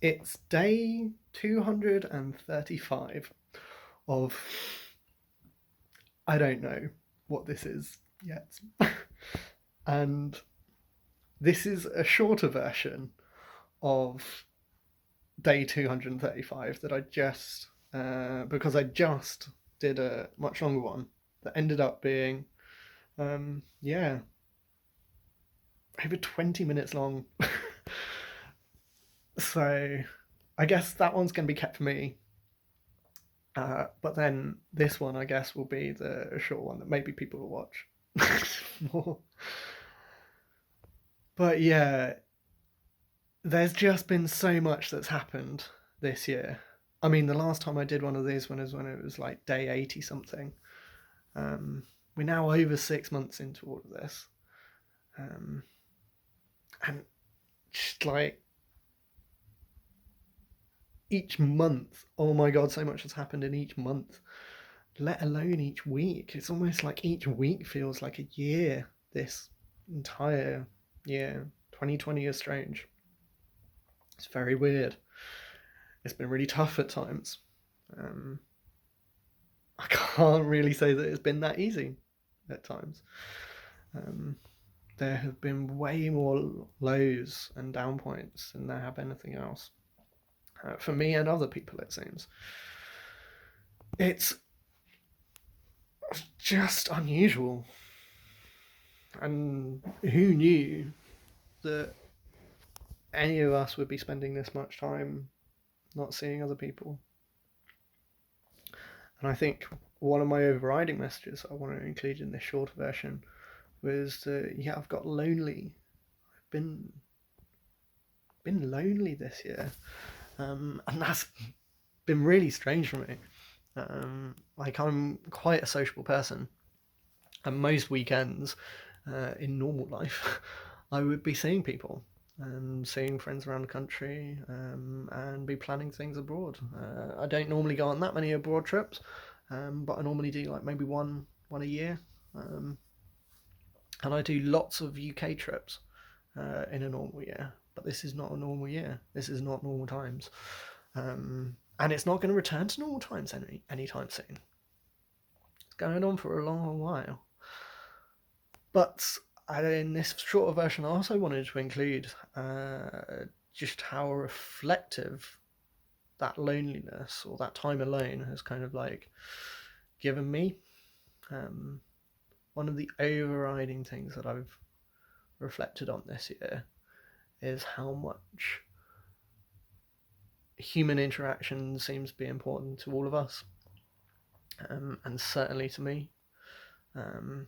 It's day 235 of, I don't know what this is yet. And this is a shorter version of day 235 that I just, because I just did a much longer one that ended up being, yeah, over 20 minutes long. So I guess that one's going to be kept for me. But then this one, I guess, will be the short one that maybe people will watch more. But yeah, there's just been so much that's happened this year. I mean, the last time I did one of these was when it was like day 80 something. We're now over 6 months into all of this. Um, and just like each month, oh my God, so much has happened in each month, let alone each week. It's almost like each week feels like a year this entire year. 2020 is strange. It's very weird. It's been really tough at times. Um, I can't really say that it's been that easy at times. Um, there have been way more lows and down points than there have anything else. For me and other people, it seems. It's just unusual. And who knew that any of us would be spending this much time not seeing other people? And I think one of my overriding messages I want to include in this shorter version was that, yeah, I've got lonely. I've been lonely this year, and that's been really strange for me. Like, I'm quite a sociable person, and most weekends in normal life, I would be seeing people and seeing friends around the country, and be planning things abroad. I don't normally go on that many abroad trips, but I normally do like maybe one a year, um, and I do lots of UK trips in a normal year. But this is not a normal year. This is not normal times, and it's not going to return to normal times anytime soon. It's going on for a long while. But in this shorter version, I also wanted to include just how reflective that loneliness or that time alone has kind of like given me. Um, One of the overriding things that I've reflected on this year is how much human interaction seems to be important to all of us, and certainly to me. Um,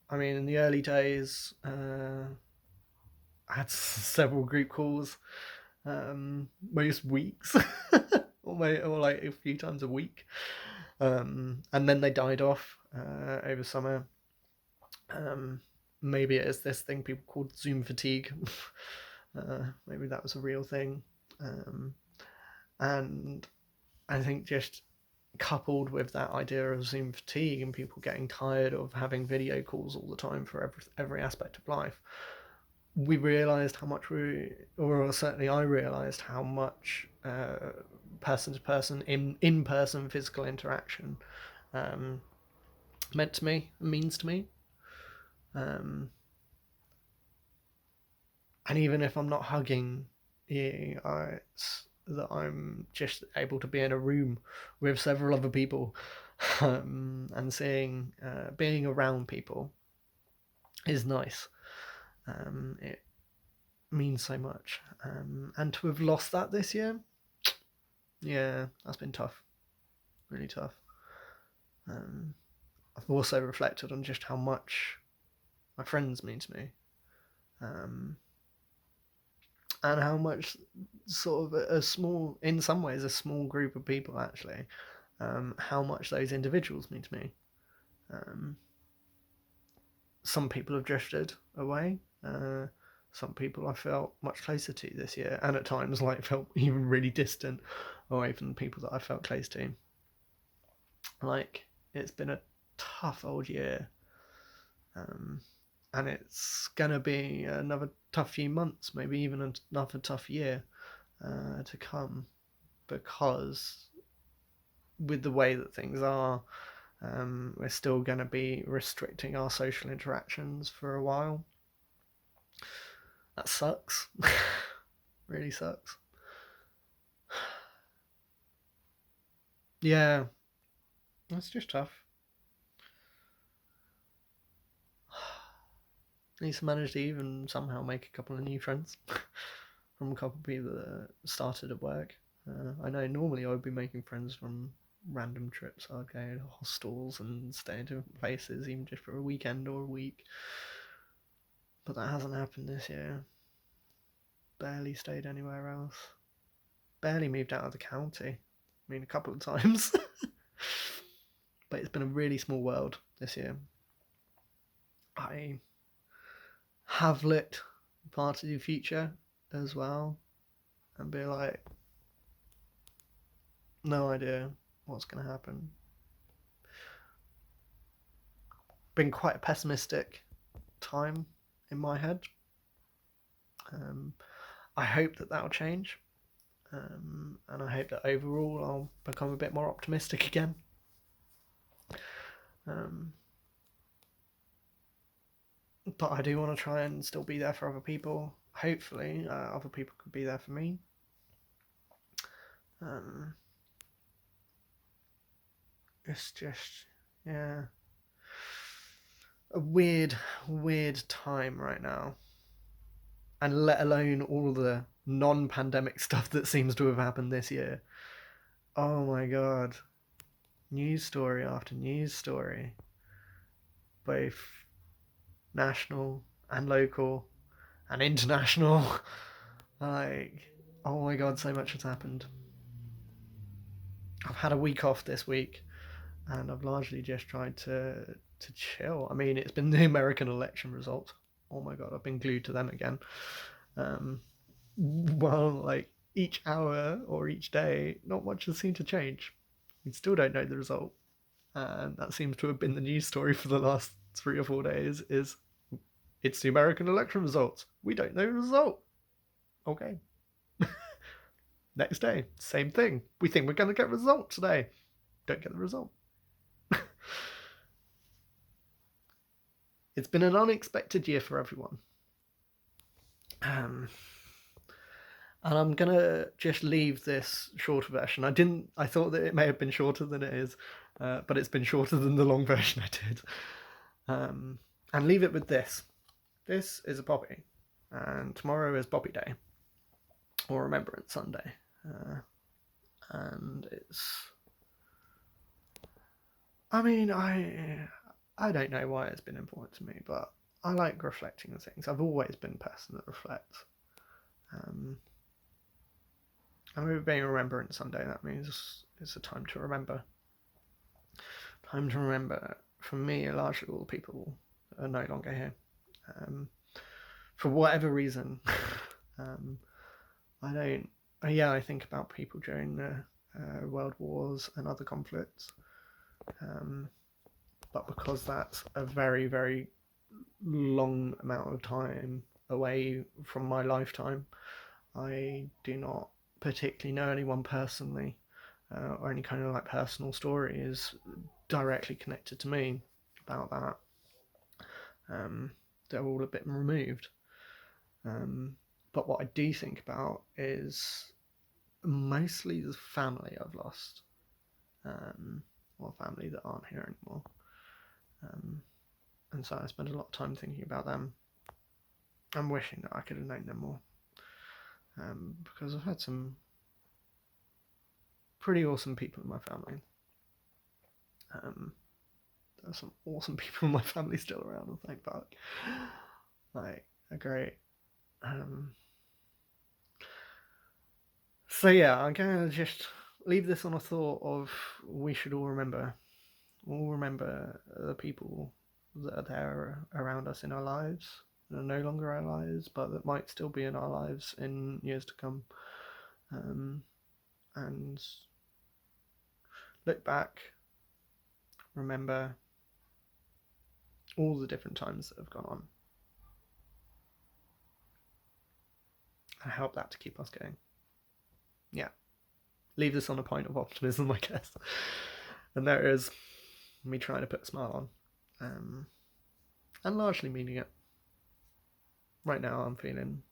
I mean, in the early days, I had several group calls, most weeks, or like a few times a week, and then they died off over summer. Um, Maybe it is this thing people called Zoom fatigue. Maybe that was a real thing, and I think just coupled with that idea of Zoom fatigue and people getting tired of having video calls all the time for every aspect of life, we realised how much or certainly I realised how much person to person, in person physical interaction um, meant to me, means to me. Um, and even if I'm not hugging you, it's that I'm just able to be in a room with several other people, and seeing, being around people is nice. It means so much. And to have lost that this year, yeah, that's been tough, really tough. Um, I've also reflected on just how much my friends mean to me, um, and how much sort of a small, in some ways, a small group of people actually, how much those individuals mean to me. Um, some people have drifted away. Some people I felt much closer to this year, and at times like felt even really distant away from the people that I felt close to. Like, it's been a tough old year, um, and it's gonna be another tough few months, maybe even another tough year. to come, because with the way that things are, we're still going to be restricting our social interactions for a while. That sucks. Really sucks. Yeah, it's just tough. Need to manage to even somehow make a couple of new friends from a couple of people that started at work. I know normally I would be making friends from random trips. I'd go to hostels and stay in different places, even just for a weekend or a week. But that hasn't happened this year. Barely stayed anywhere else. Barely moved out of the county. I mean, a couple of times. But it's been a really small world this year. I have looked part of the future as well and be like, no idea what's going to happen. Been quite a pessimistic time in my head. I hope that that'll change. And I hope that overall I'll become a bit more optimistic again. But I do want to try and still be there for other people. Hopefully, other people could be there for me. It's just, yeah, a weird time right now. And let alone all the non-pandemic stuff that seems to have happened this year. Oh my god. News story after news story. Both national and local and international. Like, oh my god, so much has happened. I've had a week off this week, and I've largely just tried to chill. I mean, it's been the American election results. Oh my god, I've been glued to them again. Well, like each hour or each day, not much has seemed to change. We still don't know the result, and that seems to have been the news story for the last 3 or 4 days. Is it's the American election results. We don't know the result. Okay. Next day, same thing. We think we're going to get a result today. Don't get the result. It's been an unexpected year for everyone. And I'm gonna just leave this shorter version. I thought that it may have been shorter than it is, but it's been shorter than the long version I did. And leave it with this. This is a Poppy, and tomorrow is Poppy Day, or Remembrance Sunday, and it's. I mean, I don't know why it's been important to me, but I like reflecting on things. I've always been a person that reflects. And with it being Remembrance Sunday, that means it's a time to remember. Time to remember, for me, largely all the people are no longer here. For whatever reason. I don't. Yeah, I think about people during the world wars and other conflicts. But because that's a very, very long amount of time away from my lifetime, I do not particularly know anyone personally, or any kind of like personal story is directly connected to me about that. They're all a bit removed. But what I do think about is mostly the family I've lost, or family that aren't here anymore. And so I spend a lot of time thinking about them. I'm wishing that I could have known them more. Because I've had some pretty awesome people in my family. There's some awesome people in my family still around, and thank fuck. Like, a great. So yeah, I'm gonna just leave this on a thought of we should all remember the people that are there around us in our lives, that are no longer our lives, but that might still be in our lives in years to come. And look back, remember all the different times that have gone on, and help that to keep us going. yeah, leave this on a point of optimism, I guess. And there it is, me trying to put a smile on, and largely meaning it. Right now, I'm feeling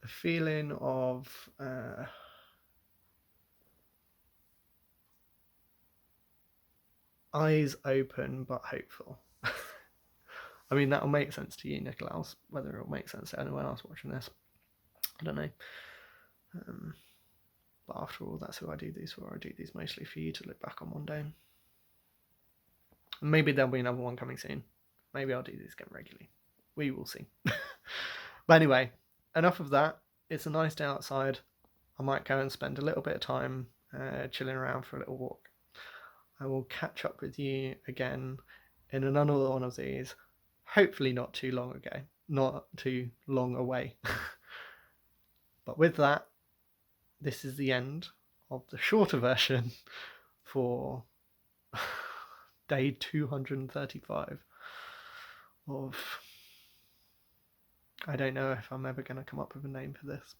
a feeling of eyes open but hopeful. I mean, that'll make sense to you, Nicolaus. Whether it'll make sense to anyone else watching this, I don't know. But after all, that's who I do these for. I do these mostly for you to look back on one day. And maybe there'll be another one coming soon. Maybe I'll do these again regularly. We will see. But anyway, enough of that. It's a nice day outside. I might go and spend a little bit of time chilling around for a little walk. I will catch up with you again in another one of these. Hopefully not too long ago. Not too long away. But with that, this is the end of the shorter version for day 235 of... I don't know if I'm ever going to come up with a name for this.